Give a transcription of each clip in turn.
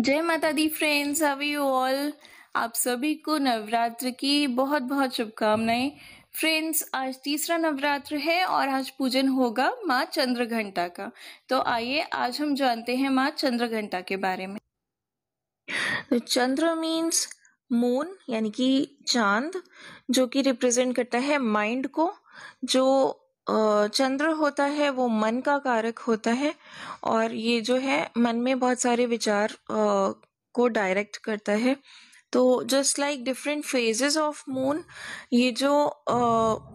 जय माता दी friends, how you all. आप सभी को नवरात्र की बहुत बहुत शुभकामनाएं। फ्रेंड्स, आज तीसरा नवरात्र है और आज पूजन होगा माँ चंद्रघंटा का। तो आइए आज हम जानते हैं माँ चंद्रघंटा के बारे में। तो चंद्र मीन्स मून यानी कि चांद, जो कि रिप्रेजेंट करता है माइंड को। जो चंद्र होता है वो मन का कारक होता है और ये जो है मन में बहुत सारे विचार को डायरेक्ट करता है। तो just like different phases of moon, ये जो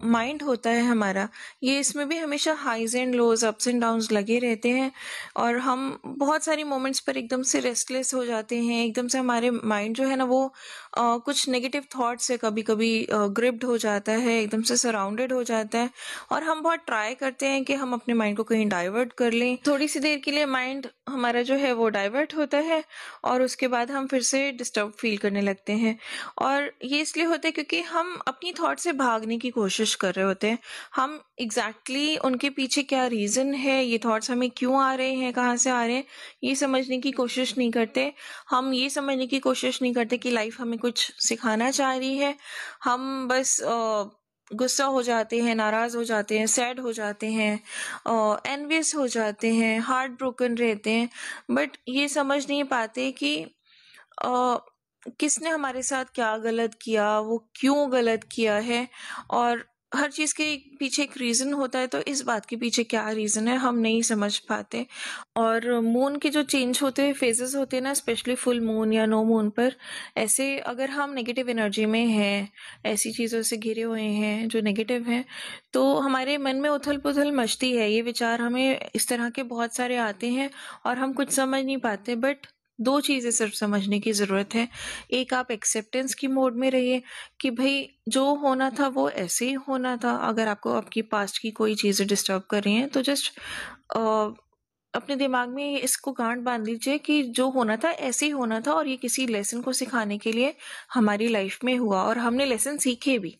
माइंड होता है हमारा, ये इसमें भी हमेशा highs and lows, ups and downs लगे रहते हैं और हम बहुत सारी मोमेंट्स पर एकदम से रेस्टलेस हो जाते हैं। एकदम से हमारे माइंड जो है ना वो कुछ नेगेटिव थॉट से कभी कभी ग्रिप्ड हो जाता है, एकदम से सराउंडेड हो जाता है और हम बहुत ट्राई करते हैं कि हम अपने माइंड को कहीं डाइवर्ट कर लें। थोड़ी सी देर के लिए माइंड हमारा जो है वो डाइवर्ट होता है और उसके बाद हम फिर से डिस्टर्ब फील करने लगते हैं। और ये इसलिए होता है क्योंकि हम अपनी थॉट से भागने की कोशिश कर रहे होते हैं। हम एग्जैक्टली उनके पीछे क्या रीज़न है, ये थॉट्स हमें क्यों आ रहे हैं, कहाँ से आ रहे हैं, ये समझने की कोशिश नहीं करते। हम ये समझने की कोशिश नहीं करते कि लाइफ हमें कुछ सिखाना चाह रही है। हम बस गुस्सा हो जाते हैं, नाराज हो जाते हैं, सैड हो जाते हैं, एनवियस हो जाते हैं, हार्ट ब्रोकन रहते हैं। बट ये समझ नहीं पाते कि अ, किसने हमारे साथ क्या गलत किया, वो क्यों गलत किया है। और हर चीज़ के पीछे एक रीज़न होता है, तो इस बात के पीछे क्या रीज़न है हम नहीं समझ पाते। और मून के जो चेंज होते हैं, फेजेस होते हैं ना, स्पेशली फुल मून या नो मून पर, ऐसे अगर हम नेगेटिव एनर्जी में हैं, ऐसी चीज़ों से घिरे हुए हैं जो नेगेटिव हैं, तो हमारे मन में उथल पुथल मचती है। ये विचार हमें इस तरह के बहुत सारे आते हैं और हम कुछ समझ नहीं पाते। बट दो चीज़ें सिर्फ समझने की ज़रूरत है। एक, आप एक्सेप्टेंस की मोड में रहिए कि भाई जो होना था वो ऐसे ही होना था। अगर आपको आपकी पास्ट की कोई चीज़ें डिस्टर्ब कर रही हैं तो जस्ट अपने दिमाग में इसको गांठ बांध लीजिए कि जो होना था ऐसे ही होना था और ये किसी लेसन को सिखाने के लिए हमारी लाइफ में हुआ और हमने लेसन सीखे भी।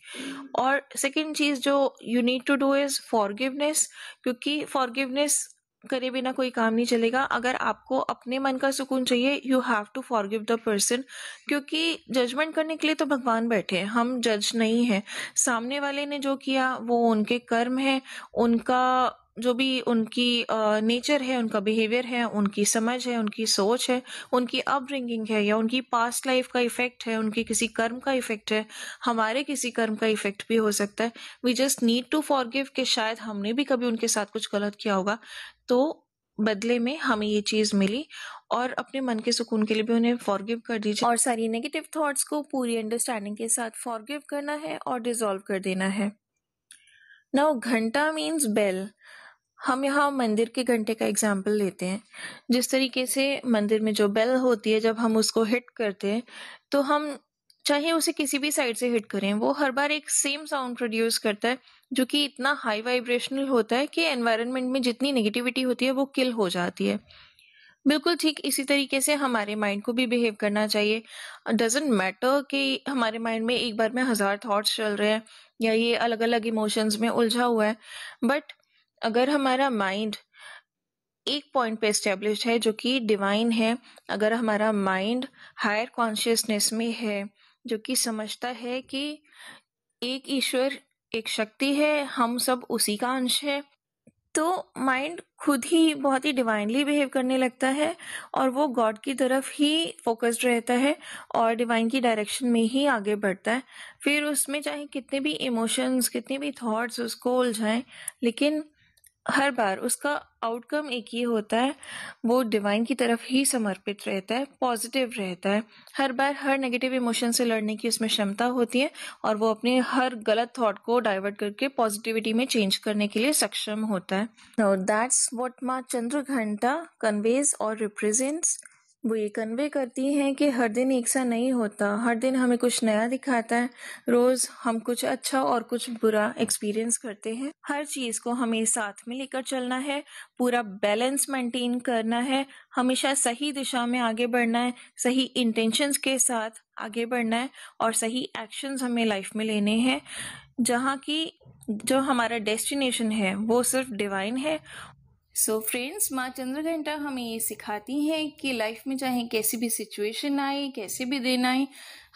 और सेकंड चीज़ जो you need to do is forgiveness, क्योंकि फॉरगिवनेस करे बिना कोई काम नहीं चलेगा। अगर आपको अपने मन का सुकून चाहिए, you have to forgive the person, क्योंकि जजमेंट करने के लिए तो भगवान बैठे हैं, हम जज नहीं हैं। सामने वाले ने जो किया वो उनके कर्म है, उनका जो भी उनकी नेचर है, उनका बिहेवियर है, उनकी समझ है, उनकी सोच है, उनकी अपब्रिंगिंग है या उनकी पास्ट लाइफ का इफेक्ट है, उनके किसी कर्म का इफेक्ट है, हमारे किसी कर्म का इफेक्ट भी हो सकता है। We just need to forgive कि शायद हमने भी कभी उनके साथ कुछ गलत किया होगा, तो बदले में हमें ये चीज़ मिली। और अपने मन के सुकून के लिए भी उन्हें फॉरगिव कर दीजिए और सारी नेगेटिव थॉट्स को पूरी अंडरस्टैंडिंग के साथ फॉरगिव करना है और डिसॉल्व कर देना है। नाउ घंटा मीन्स बेल। हम यहाँ मंदिर के घंटे का एग्जाम्पल लेते हैं। जिस तरीके से मंदिर में जो बेल होती है, जब हम उसको हिट करते हैं तो हम चाहे उसे किसी भी साइड से हिट करें, वो हर बार एक सेम साउंड प्रोड्यूस करता है, जो कि इतना हाई वाइब्रेशनल होता है कि एनवायरनमेंट में जितनी नेगेटिविटी होती है वो किल हो जाती है। बिल्कुल ठीक इसी तरीके से हमारे माइंड को भी बिहेव करना चाहिए। डजेंट मैटर कि हमारे माइंड में एक बार में 1000 थॉट्स चल रहे हैं या ये अलग अलग इमोशंस में उलझा हुआ है। बट अगर हमारा माइंड एक पॉइंट पे एस्टेब्लिश है जो कि डिवाइन है, अगर हमारा माइंड हायर कॉन्शियसनेस में है, जो कि समझता है कि एक ईश्वर, एक शक्ति है, हम सब उसी का अंश है, तो माइंड खुद ही बहुत ही डिवाइनली बिहेव करने लगता है और वो गॉड की तरफ ही फोकस्ड रहता है और डिवाइन की डायरेक्शन में ही आगे बढ़ता है। फिर उसमें चाहे कितने भी इमोशंस, कितने भी थॉट्स उसको उलझाएं, लेकिन हर बार उसका आउटकम एक ही होता है, वो डिवाइन की तरफ ही समर्पित रहता है, पॉजिटिव रहता है। हर बार हर नेगेटिव इमोशन से लड़ने की उसमें क्षमता होती है और वो अपने हर गलत थॉट को डाइवर्ट करके पॉजिटिविटी में चेंज करने के लिए सक्षम होता है। नाउ दैट्स व्हाट माँ चंद्रघंटा कन्वेज और रिप्रेजेंट्स। वो ये कन्वे करती हैं कि हर दिन एक सा नहीं होता, हर दिन हमें कुछ नया दिखाता है। रोज हम कुछ अच्छा और कुछ बुरा एक्सपीरियंस करते हैं। हर चीज को हमें साथ में लेकर चलना है, पूरा बैलेंस मेंटेन करना है, हमेशा सही दिशा में आगे बढ़ना है, सही इंटेंशंस के साथ आगे बढ़ना है और सही एक्शंस हमें लाइफ में लेने हैं, जहाँ की जो हमारा डेस्टिनेशन है वो सिर्फ डिवाइन है सो फ्रेंड्स, माँ चंद्रघंटा हमें ये सिखाती हैं कि लाइफ में चाहे कैसी भी सिचुएशन आए, कैसे भी दिन आए,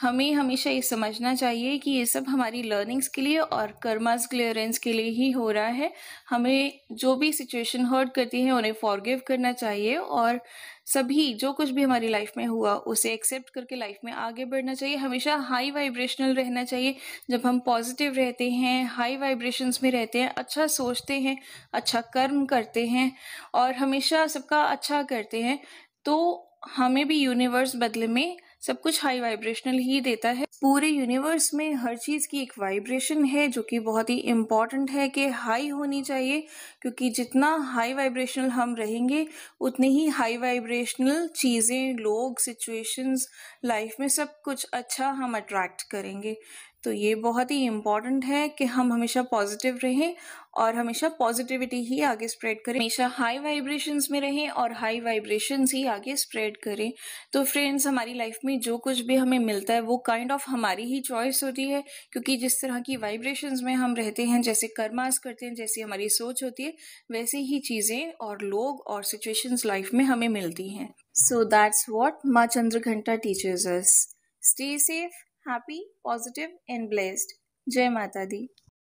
हमें हमेशा ये समझना चाहिए कि ये सब हमारी लर्निंग्स के लिए और कर्मास क्लियरेंस के लिए ही हो रहा है। हमें जो भी सिचुएशन हर्ट करती है उन्हें फॉरगिव करना चाहिए और सभी जो कुछ भी हमारी लाइफ में हुआ उसे एक्सेप्ट करके लाइफ में आगे बढ़ना चाहिए। हमेशा हाई वाइब्रेशनल रहना चाहिए। जब हम पॉजिटिव रहते हैं, हाई वाइब्रेशंस में रहते हैं, अच्छा सोचते हैं, अच्छा कर्म करते हैं और हमेशा सबका अच्छा करते हैं, तो हमें भी यूनिवर्स बदले में सब कुछ हाई वाइब्रेशनल ही देता है। पूरे यूनिवर्स में हर चीज की एक वाइब्रेशन है जो कि बहुत ही इम्पोर्टेंट है कि हाई होनी चाहिए, क्योंकि जितना हाई वाइब्रेशनल हम रहेंगे उतने ही हाई वाइब्रेशनल चीजें, लोग, सिचुएशंस, लाइफ में सब कुछ अच्छा हम अट्रैक्ट करेंगे। तो ये बहुत ही इम्पोर्टेंट है कि हम हमेशा पॉजिटिव रहें और हमेशा पॉजिटिविटी ही आगे स्प्रेड करें, हमेशा हाई वाइब्रेशंस में रहें और हाई वाइब्रेशंस ही आगे स्प्रेड करें। तो फ्रेंड्स, हमारी लाइफ में जो कुछ भी हमें मिलता है वो काइंड ऑफ हमारी ही चॉइस होती है, क्योंकि जिस तरह की वाइब्रेशंस में हम रहते हैं, जैसे कर्मास करते हैं, जैसी हमारी सोच होती है, वैसे ही चीजें और लोग और सिचुएशंस लाइफ में हमें मिलती हैं। सो दैट्स व्हाट माँ Chandraghanta teachers us. Stay safe, happy, positive and blessed. Jai Mata Di.